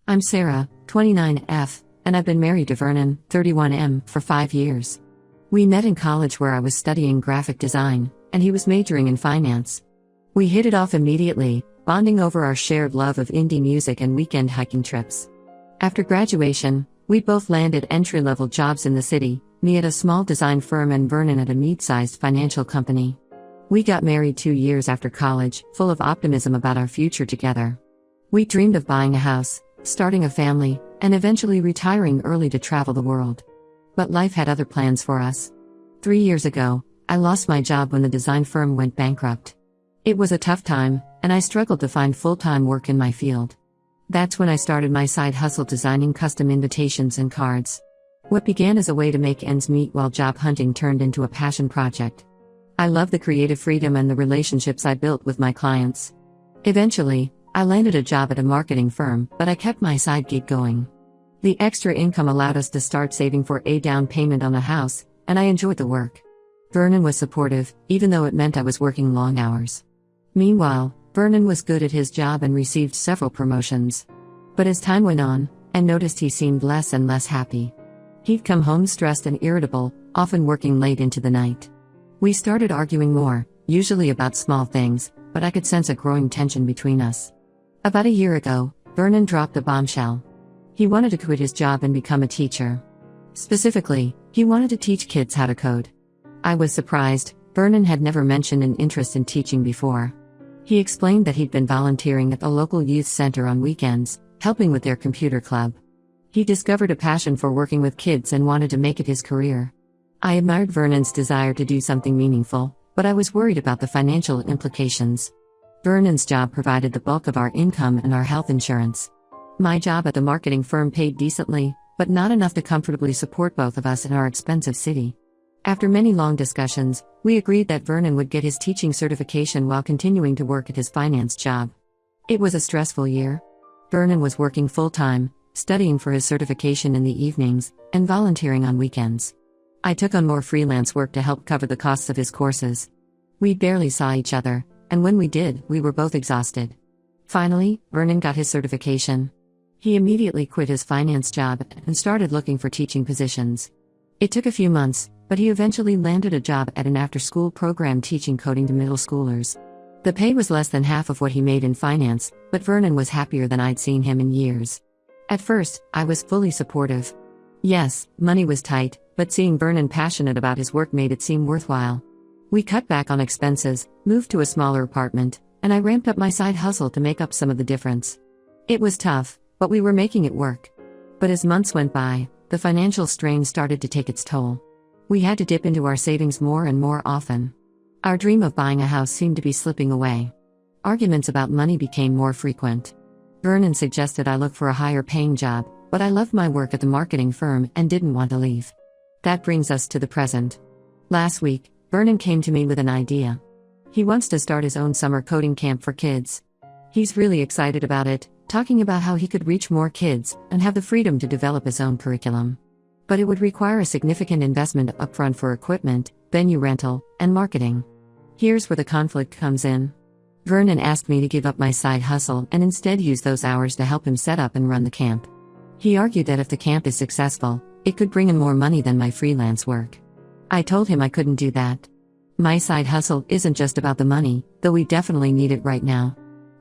I'm Sarah, 29F, and I've been married to Vernon, 31M, for 5 years. We met in college where I was studying graphic design, and he was majoring in finance. We hit it off immediately, bonding over our shared love of indie music and weekend hiking trips. After graduation, we both landed entry-level jobs in the city, me at a small design firm and Vernon at a mid-sized financial company. We got married 2 years after college, full of optimism about our future together. We dreamed of buying a house, starting a family, and eventually retiring early to travel the world. But life had other plans for us. 3 years ago, I lost my job when the design firm went bankrupt. It was a tough time, and I struggled to find full-time work in my field. That's when I started my side hustle designing custom invitations and cards. What began as a way to make ends meet while job hunting turned into a passion project. I love the creative freedom and the relationships I built with my clients. Eventually, I landed a job at a marketing firm, but I kept my side gig going. The extra income allowed us to start saving for a down payment on a house, and I enjoyed the work. Vernon was supportive, even though it meant I was working long hours. Meanwhile, Vernon was good at his job and received several promotions. But as time went on, I noticed he seemed less and less happy. He'd come home stressed and irritable, often working late into the night. We started arguing more, usually about small things, but I could sense a growing tension between us. About a year ago, Vernon dropped a bombshell. He wanted to quit his job and become a teacher. Specifically, he wanted to teach kids how to code. I was surprised. Vernon had never mentioned an interest in teaching before. He explained that he'd been volunteering at the local youth center on weekends, helping with their computer club. He discovered a passion for working with kids and wanted to make it his career. I admired Vernon's desire to do something meaningful, but I was worried about the financial implications. Vernon's job provided the bulk of our income and our health insurance. My job at the marketing firm paid decently, but not enough to comfortably support both of us in our expensive city. After many long discussions, we agreed that Vernon would get his teaching certification while continuing to work at his finance job. It was a stressful year. Vernon was working full-time, studying for his certification in the evenings, and volunteering on weekends. I took on more freelance work to help cover the costs of his courses. We barely saw each other, and when we did, we were both exhausted. Finally, Vernon got his certification. He immediately quit his finance job and started looking for teaching positions. It took a few months, but he eventually landed a job at an after-school program teaching coding to middle schoolers. The pay was less than half of what he made in finance, but Vernon was happier than I'd seen him in years. At first, I was fully supportive. Yes, money was tight, but seeing Vernon passionate about his work made it seem worthwhile. We cut back on expenses, moved to a smaller apartment, and I ramped up my side hustle to make up some of the difference. It was tough, but we were making it work. But as months went by, the financial strain started to take its toll. We had to dip into our savings more and more often. Our dream of buying a house seemed to be slipping away. Arguments about money became more frequent. Vernon suggested I look for a higher-paying job, but I loved my work at the marketing firm and didn't want to leave. That brings us to the present. Last week, Vernon came to me with an idea. He wants to start his own summer coding camp for kids. He's really excited about it, talking about how he could reach more kids and have the freedom to develop his own curriculum. But it would require a significant investment upfront for equipment, venue rental, and marketing. Here's where the conflict comes in. Vernon asked me to give up my side hustle and instead use those hours to help him set up and run the camp. He argued that if the camp is successful, it could bring in more money than my freelance work. I told him I couldn't do that. My side hustle isn't just about the money, though we definitely need it right now.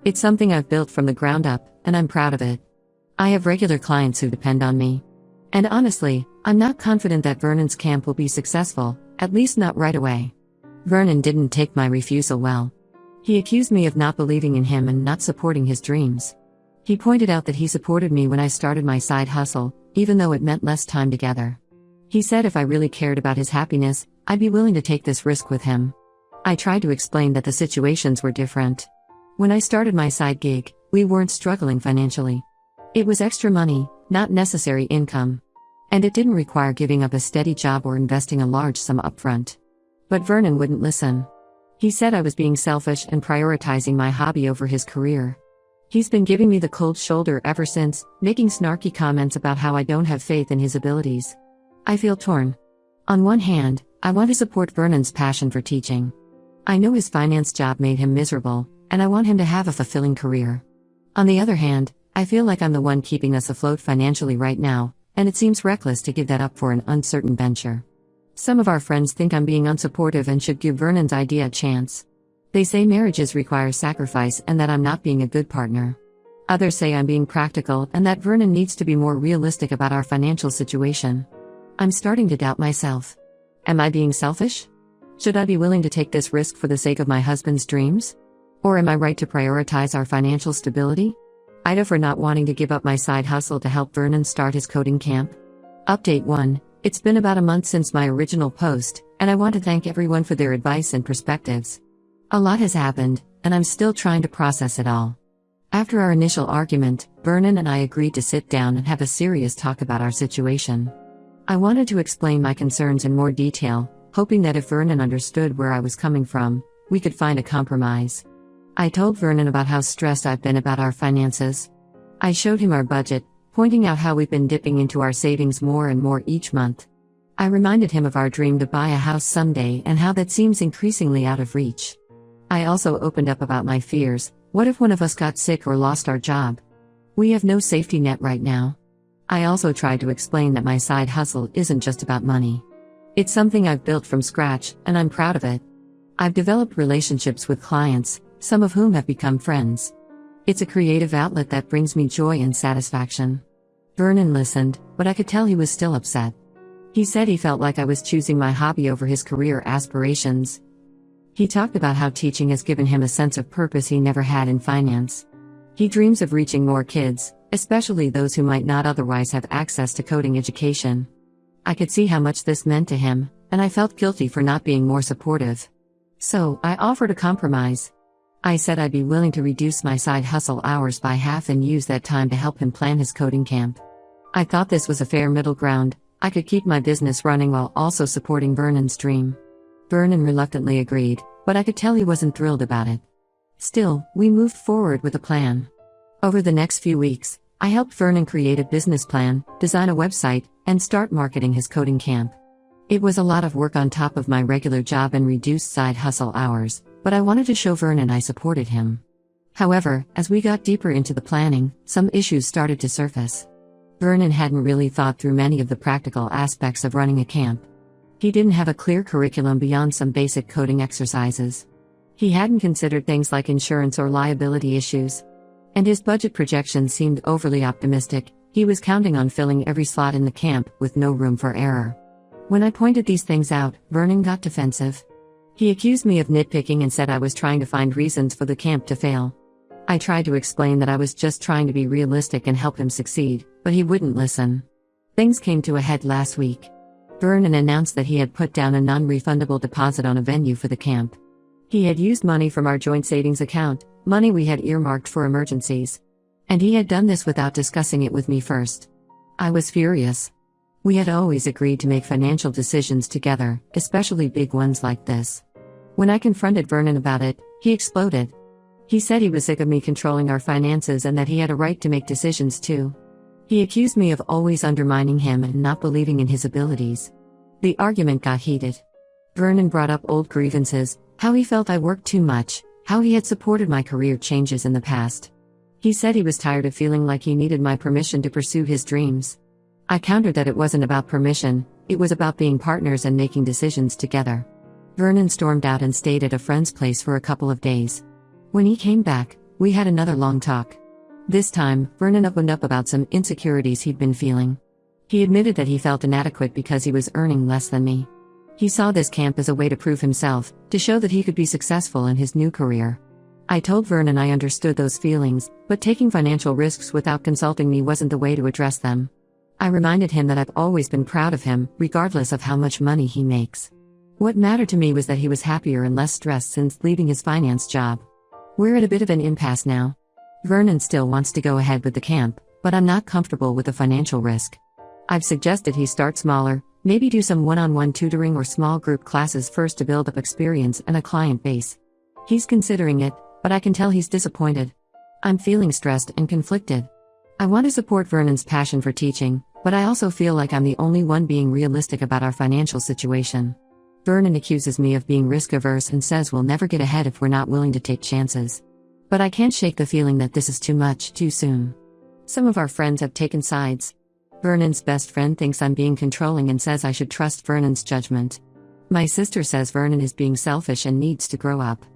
It's something I've built from the ground up, and I'm proud of it. I have regular clients who depend on me. And honestly, I'm not confident that Vernon's camp will be successful, at least not right away. Vernon didn't take my refusal well. He accused me of not believing in him and not supporting his dreams. He pointed out that he supported me when I started my side hustle, even though it meant less time together. He said if I really cared about his happiness, I'd be willing to take this risk with him. I tried to explain that the situations were different. When I started my side gig, we weren't struggling financially. It was extra money, not necessary income. And it didn't require giving up a steady job or investing a large sum upfront. But Vernon wouldn't listen. He said I was being selfish and prioritizing my hobby over his career. He's been giving me the cold shoulder ever since, making snarky comments about how I don't have faith in his abilities. I feel torn. On one hand, I want to support Vernon's passion for teaching. I know his finance job made him miserable, and I want him to have a fulfilling career. On the other hand, I feel like I'm the one keeping us afloat financially right now, and it seems reckless to give that up for an uncertain venture. Some of our friends think I'm being unsupportive and should give Vernon's idea a chance. They say marriages require sacrifice and that I'm not being a good partner. Others say I'm being practical and that Vernon needs to be more realistic about our financial situation. I'm starting to doubt myself. Am I being selfish? Should I be willing to take this risk for the sake of my husband's dreams? Or am I right to prioritize our financial stability? Ida for not wanting to give up my side hustle to help Vernon start his coding camp. Update 1. It's been about a month since my original post, and I want to thank everyone for their advice and perspectives. A lot has happened, and I'm still trying to process it all. After our initial argument, Vernon and I agreed to sit down and have a serious talk about our situation. I wanted to explain my concerns in more detail, hoping that if Vernon understood where I was coming from, we could find a compromise. I told Vernon about how stressed I've been about our finances. I showed him our budget, pointing out how we've been dipping into our savings more and more each month. I reminded him of our dream to buy a house someday and how that seems increasingly out of reach. I also opened up about my fears. What if one of us got sick or lost our job? We have no safety net right now. I also tried to explain that my side hustle isn't just about money. It's something I've built from scratch, and I'm proud of it. I've developed relationships with clients, some of whom have become friends. It's a creative outlet that brings me joy and satisfaction. Vernon listened, but I could tell he was still upset. He said he felt like I was choosing my hobby over his career aspirations. He talked about how teaching has given him a sense of purpose he never had in finance. He dreams of reaching more kids, especially those who might not otherwise have access to coding education. I could see how much this meant to him, and I felt guilty for not being more supportive. So, I offered a compromise. I said I'd be willing to reduce my side hustle hours by half and use that time to help him plan his coding camp. I thought this was a fair middle ground. I could keep my business running while also supporting Vernon's dream. Vernon reluctantly agreed, but I could tell he wasn't thrilled about it. Still, we moved forward with a plan. Over the next few weeks, I helped Vernon create a business plan, design a website, and start marketing his coding camp. It was a lot of work on top of my regular job and reduced side hustle hours, but I wanted to show Vernon I supported him. However, as we got deeper into the planning, some issues started to surface. Vernon hadn't really thought through many of the practical aspects of running a camp. He didn't have a clear curriculum beyond some basic coding exercises. He hadn't considered things like insurance or liability issues. And his budget projections seemed overly optimistic. He was counting on filling every slot in the camp, with no room for error. When I pointed these things out, Vernon got defensive. He accused me of nitpicking and said I was trying to find reasons for the camp to fail. I tried to explain that I was just trying to be realistic and help him succeed, but he wouldn't listen. Things came to a head last week. Vernon announced that he had put down a non-refundable deposit on a venue for the camp. He had used money from our joint savings account, money we had earmarked for emergencies. And he had done this without discussing it with me first. I was furious. We had always agreed to make financial decisions together, especially big ones like this. When I confronted Vernon about it, he exploded. He said he was sick of me controlling our finances and that he had a right to make decisions too. He accused me of always undermining him and not believing in his abilities. The argument got heated. Vernon brought up old grievances, how he felt I worked too much, how he had supported my career changes in the past. He said he was tired of feeling like he needed my permission to pursue his dreams. I countered that it wasn't about permission, it was about being partners and making decisions together. Vernon stormed out and stayed at a friend's place for a couple of days. When he came back, we had another long talk. This time, Vernon opened up about some insecurities he'd been feeling. He admitted that he felt inadequate because he was earning less than me. He saw this camp as a way to prove himself, to show that he could be successful in his new career. I told Vernon I understood those feelings, but taking financial risks without consulting me wasn't the way to address them. I reminded him that I've always been proud of him, regardless of how much money he makes. What mattered to me was that he was happier and less stressed since leaving his finance job. We're at a bit of an impasse now. Vernon still wants to go ahead with the camp, but I'm not comfortable with the financial risk. I've suggested he start smaller, maybe do some one-on-one tutoring or small group classes first to build up experience and a client base. He's considering it, but I can tell he's disappointed. I'm feeling stressed and conflicted. I want to support Vernon's passion for teaching, but I also feel like I'm the only one being realistic about our financial situation. Vernon accuses me of being risk-averse and says we'll never get ahead if we're not willing to take chances. But I can't shake the feeling that this is too much, too soon. Some of our friends have taken sides. Vernon's best friend thinks I'm being controlling and says I should trust Vernon's judgment. My sister says Vernon is being selfish and needs to grow up.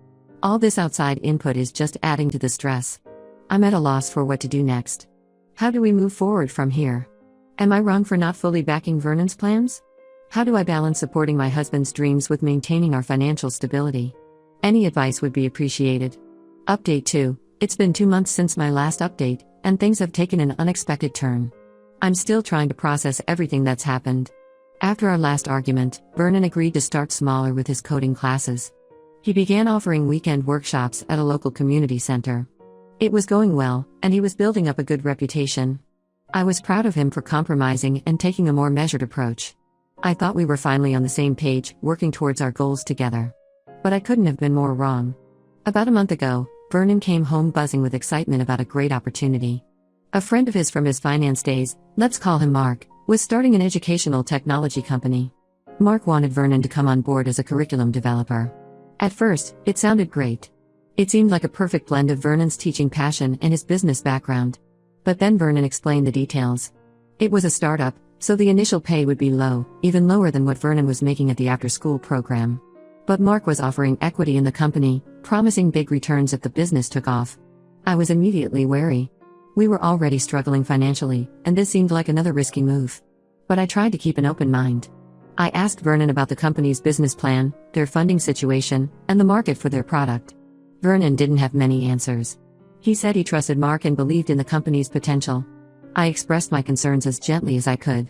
All this outside input is just adding to the stress. I'm at a loss for what to do next. How do we move forward from here? Am I wrong for not fully backing Vernon's plans? How do I balance supporting my husband's dreams with maintaining our financial stability? Any advice would be appreciated. Update 2. It's been 2 months since my last update, and things have taken an unexpected turn. I'm still trying to process everything that's happened. After our last argument, Vernon agreed to start smaller with his coding classes. He began offering weekend workshops at a local community center. It was going well, and he was building up a good reputation. I was proud of him for compromising and taking a more measured approach. I thought we were finally on the same page, working towards our goals together. But I couldn't have been more wrong. About a month ago, Vernon came home buzzing with excitement about a great opportunity. A friend of his from his finance days, let's call him Mark, was starting an educational technology company. Mark wanted Vernon to come on board as a curriculum developer. At first, it sounded great. It seemed like a perfect blend of Vernon's teaching passion and his business background. But then Vernon explained the details. It was a startup, so the initial pay would be low, even lower than what Vernon was making at the after-school program. But Mark was offering equity in the company, promising big returns if the business took off. I was immediately wary. We were already struggling financially, and this seemed like another risky move. But I tried to keep an open mind. I asked Vernon about the company's business plan, their funding situation, and the market for their product. Vernon didn't have many answers. He said he trusted Mark and believed in the company's potential. I expressed my concerns as gently as I could.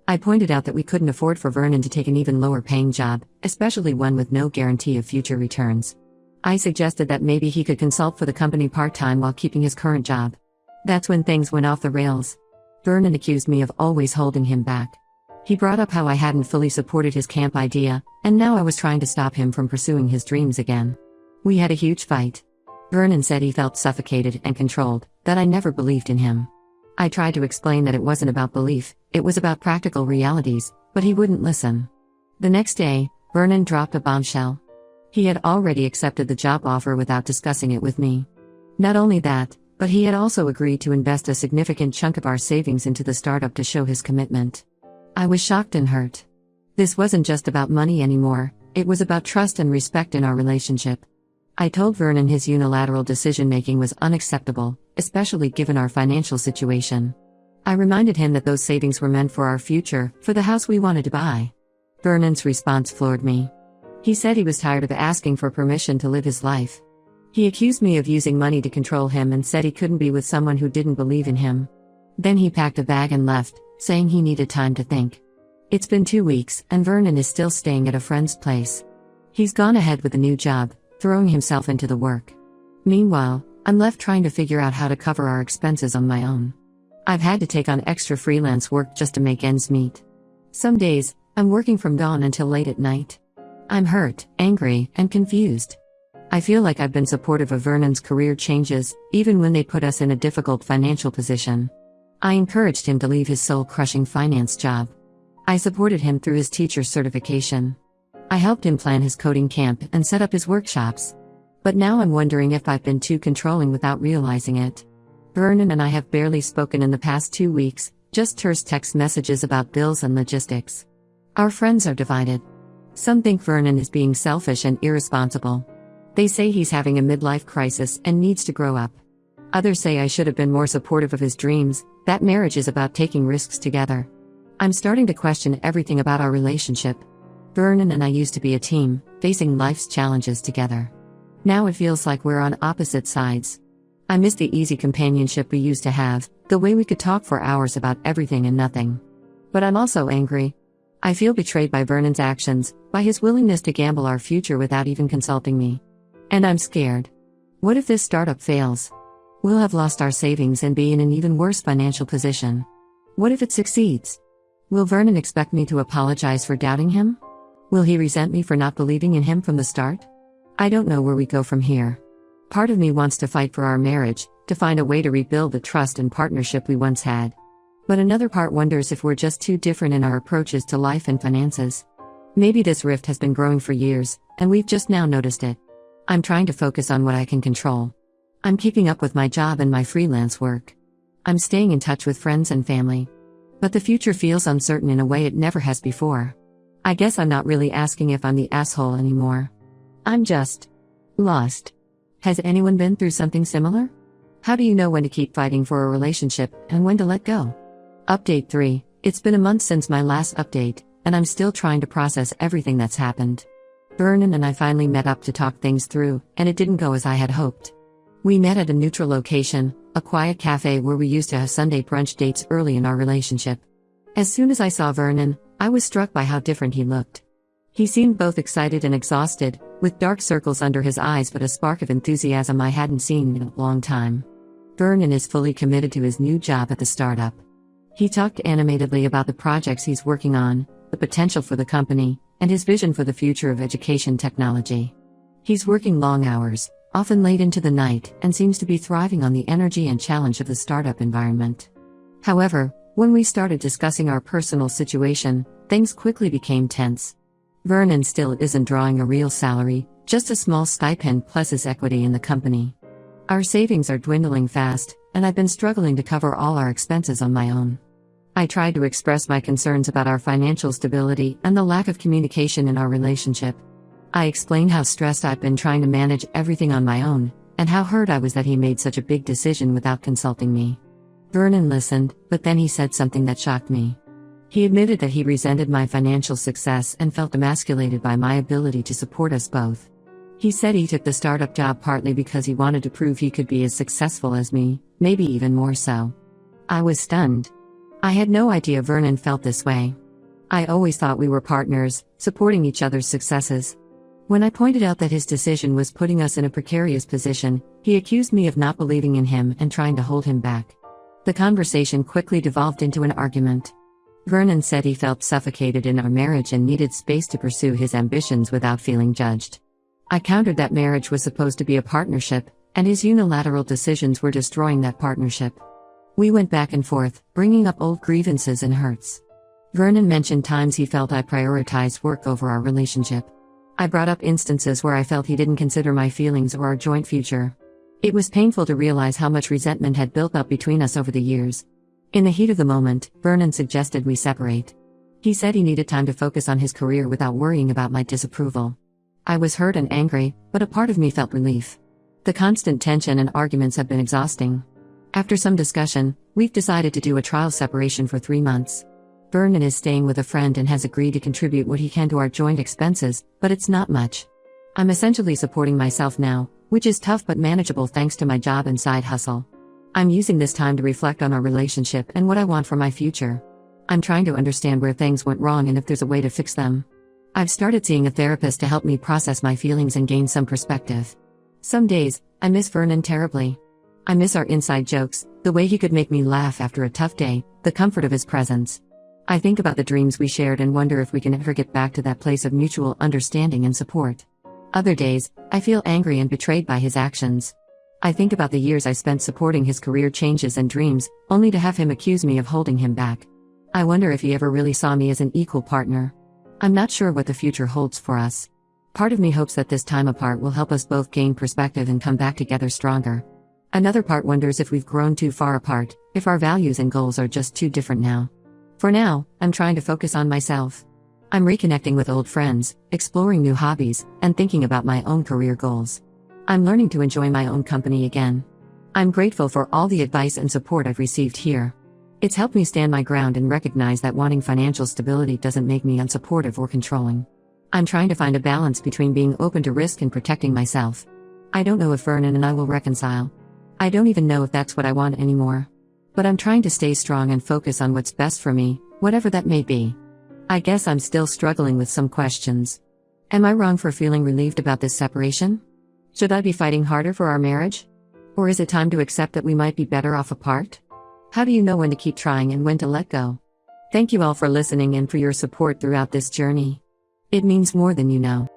I pointed out that we couldn't afford for Vernon to take an even lower-paying job, especially one with no guarantee of future returns. I suggested that maybe he could consult for the company part-time while keeping his current job. That's when things went off the rails. Vernon accused me of always holding him back. He brought up how I hadn't fully supported his camp idea, and now I was trying to stop him from pursuing his dreams again. We had a huge fight. Vernon said he felt suffocated and controlled, that I never believed in him. I tried to explain that it wasn't about belief, it was about practical realities, but he wouldn't listen. The next day, Vernon dropped a bombshell. He had already accepted the job offer without discussing it with me. Not only that, but he had also agreed to invest a significant chunk of our savings into the startup to show his commitment. I was shocked and hurt. This wasn't just about money anymore, it was about trust and respect in our relationship. I told Vernon his unilateral decision-making was unacceptable, especially given our financial situation. I reminded him that those savings were meant for our future, for the house we wanted to buy. Vernon's response floored me. He said he was tired of asking for permission to live his life. He accused me of using money to control him and said he couldn't be with someone who didn't believe in him. Then he packed a bag and left, saying he needed time to think. It's been 2 weeks, and Vernon is still staying at a friend's place. He's gone ahead with a new job, throwing himself into the work. Meanwhile, I'm left trying to figure out how to cover our expenses on my own. I've had to take on extra freelance work just to make ends meet. Some days, I'm working from dawn until late at night. I'm hurt, angry, and confused. I feel like I've been supportive of Vernon's career changes, even when they put us in a difficult financial position. I encouraged him to leave his soul-crushing finance job. I supported him through his teacher certification. I helped him plan his coding camp and set up his workshops. But now I'm wondering if I've been too controlling without realizing it. Vernon and I have barely spoken in the past 2 weeks, just terse text messages about bills and logistics. Our friends are divided. Some think Vernon is being selfish and irresponsible. They say he's having a midlife crisis and needs to grow up. Others say I should have been more supportive of his dreams, that marriage is about taking risks together. I'm starting to question everything about our relationship. Vernon and I used to be a team, facing life's challenges together. Now it feels like we're on opposite sides. I miss the easy companionship we used to have, the way we could talk for hours about everything and nothing. But I'm also angry. I feel betrayed by Vernon's actions, by his willingness to gamble our future without even consulting me. And I'm scared. What if this startup fails? We'll have lost our savings and be in an even worse financial position. What if it succeeds? Will Vernon expect me to apologize for doubting him? Will he resent me for not believing in him from the start? I don't know where we go from here. Part of me wants to fight for our marriage, to find a way to rebuild the trust and partnership we once had. But another part wonders if we're just too different in our approaches to life and finances. Maybe this rift has been growing for years, and we've just now noticed it. I'm trying to focus on what I can control. I'm keeping up with my job and my freelance work. I'm staying in touch with friends and family. But the future feels uncertain in a way it never has before. I guess I'm not really asking if I'm the asshole anymore. I'm just lost. Has anyone been through something similar? How do you know when to keep fighting for a relationship and when to let go? Update 3. It's been a month since my last update, and I'm still trying to process everything that's happened. Vernon and I finally met up to talk things through, and it didn't go as I had hoped. We met at a neutral location, a quiet cafe where we used to have Sunday brunch dates early in our relationship. As soon as I saw Vernon, I was struck by how different he looked. He seemed both excited and exhausted, with dark circles under his eyes but a spark of enthusiasm I hadn't seen in a long time. Vernon is fully committed to his new job at the startup. He talked animatedly about the projects he's working on, the potential for the company, and his vision for the future of education technology. He's working long hours, often late into the night, and seems to be thriving on the energy and challenge of the startup environment. However, when we started discussing our personal situation, things quickly became tense. Vernon still isn't drawing a real salary, just a small stipend plus his equity in the company. Our savings are dwindling fast, and I've been struggling to cover all our expenses on my own. I tried to express my concerns about our financial stability and the lack of communication in our relationship. I explained how stressed I've been trying to manage everything on my own, and how hurt I was that he made such a big decision without consulting me. Vernon listened, but then he said something that shocked me. He admitted that he resented my financial success and felt emasculated by my ability to support us both. He said he took the startup job partly because he wanted to prove he could be as successful as me, maybe even more so. I was stunned. I had no idea Vernon felt this way. I always thought we were partners, supporting each other's successes. When I pointed out that his decision was putting us in a precarious position, he accused me of not believing in him and trying to hold him back. The conversation quickly devolved into an argument. Vernon said he felt suffocated in our marriage and needed space to pursue his ambitions without feeling judged. I countered that marriage was supposed to be a partnership, and his unilateral decisions were destroying that partnership. We went back and forth, bringing up old grievances and hurts. Vernon mentioned times he felt I prioritized work over our relationship. I brought up instances where I felt he didn't consider my feelings or our joint future. It was painful to realize how much resentment had built up between us over the years. In the heat of the moment, Vernon suggested we separate. He said he needed time to focus on his career without worrying about my disapproval. I was hurt and angry, but a part of me felt relief. The constant tension and arguments have been exhausting. After some discussion, we've decided to do a trial separation for 3 months. Vernon is staying with a friend and has agreed to contribute what he can to our joint expenses, but it's not much. I'm essentially supporting myself now, which is tough but manageable thanks to my job and side hustle. I'm using this time to reflect on our relationship and what I want for my future. I'm trying to understand where things went wrong and if there's a way to fix them. I've started seeing a therapist to help me process my feelings and gain some perspective. Some days, I miss Vernon terribly. I miss our inside jokes, the way he could make me laugh after a tough day, the comfort of his presence. I think about the dreams we shared and wonder if we can ever get back to that place of mutual understanding and support. Other days, I feel angry and betrayed by his actions. I think about the years I spent supporting his career changes and dreams, only to have him accuse me of holding him back. I wonder if he ever really saw me as an equal partner. I'm not sure what the future holds for us. Part of me hopes that this time apart will help us both gain perspective and come back together stronger. Another part wonders if we've grown too far apart, if our values and goals are just too different now. For now, I'm trying to focus on myself. I'm reconnecting with old friends, exploring new hobbies, and thinking about my own career goals. I'm learning to enjoy my own company again. I'm grateful for all the advice and support I've received here. It's helped me stand my ground and recognize that wanting financial stability doesn't make me unsupportive or controlling. I'm trying to find a balance between being open to risk and protecting myself. I don't know if Vernon and I will reconcile. I don't even know if that's what I want anymore. But I'm trying to stay strong and focus on what's best for me, whatever that may be. I guess I'm still struggling with some questions. Am I wrong for feeling relieved about this separation? Should I be fighting harder for our marriage? Or is it time to accept that we might be better off apart? How do you know when to keep trying and when to let go? Thank you all for listening and for your support throughout this journey. It means more than you know.